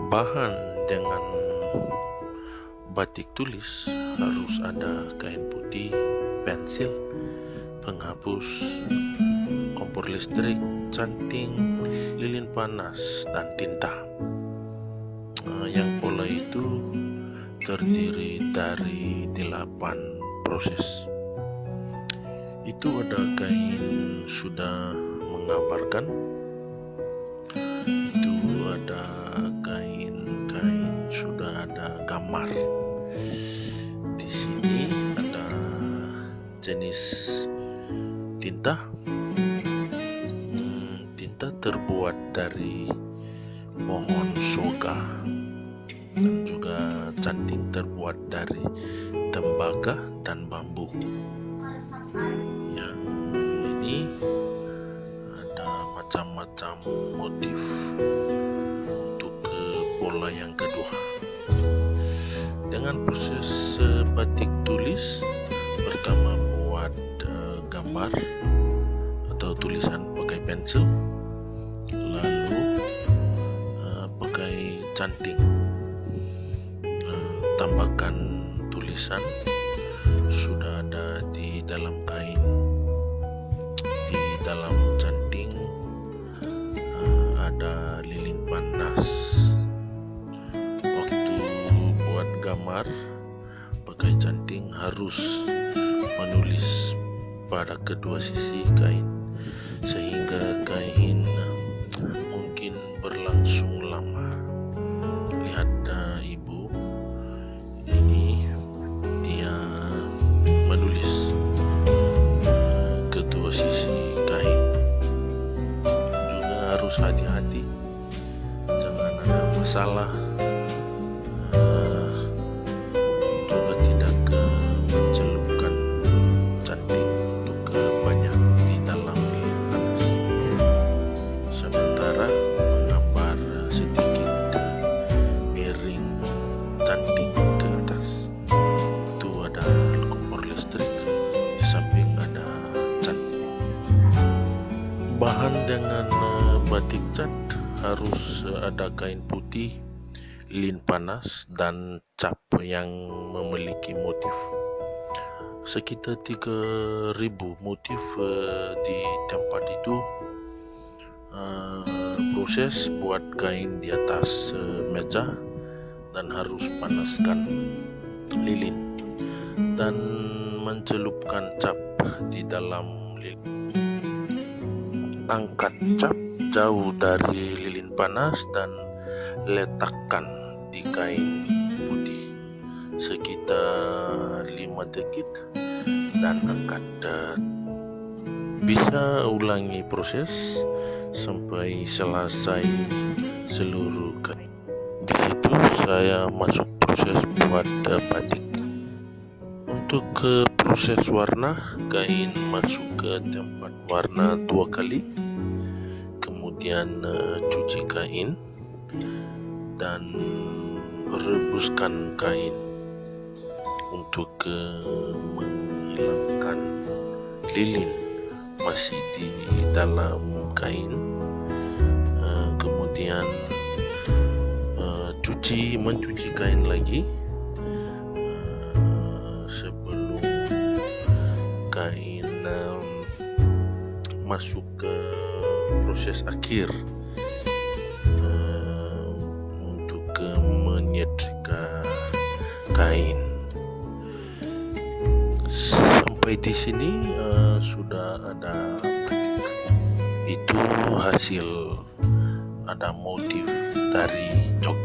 Bahan dengan batik tulis harus ada kain putih, pensil, penghapus, kompor listrik, canting, lilin panas, dan tinta. Yang pola itu terdiri dari 8 proses. Itu ada kain sudah menggambarkan, itu ada kain sudah ada gambar. Di sini ada jenis tinta. Tinta terbuat dari pohon soga, dan juga canting terbuat dari tembaga dan bambu. Yang ini ada macam-macam motif untuk pola yang kedua. Dengan proses batik tulis, pertama buat gambar atau tulisan pakai pensil, lalu pakai canting, tambahkan tulisan sudah ada di dalam kain, di dalam canting ada lilin panas. Waktu buat gambar pakai canting harus menulis pada kedua sisi kain, sehingga kain mungkin berlangsung lama. Lihat ibu, ini dia menulis kedua sisi kain. Juga harus hati-hati, jangan ada masalah. Juga tidak mencelupkan canting untuk banyak di dalam lilin panas. Sementara menggambar sedikit miring canting ke atas. Itu ada kompor listrik, di samping ada cat. Bahan dengan batik cat harus ada kain putih, lilin panas, dan cap yang memiliki motif. Sekitar 3.000 motif di tempat itu. Proses buat kain di atas meja, dan harus panaskan lilin dan mencelupkan cap di dalam lilin. Angkat cap jauh dari lilin panas dan letakkan di kain putih sekitar 5 detik dan angkat. Bisa ulangi proses sampai selesai seluruh kain. Di situ saya masuk proses buat batik. Untuk proses warna, kain masuk ke tempat warna 2 kali, kemudian cuci kain dan rebuskan kain untuk menghilangkan lilin masih di dalam kain. Kemudian mencuci kain lagi sebelum kain masuk ke proses akhir untuk menyetrika kain. Sampai di sini sudah ada batik. Itu hasil ada motif dari cok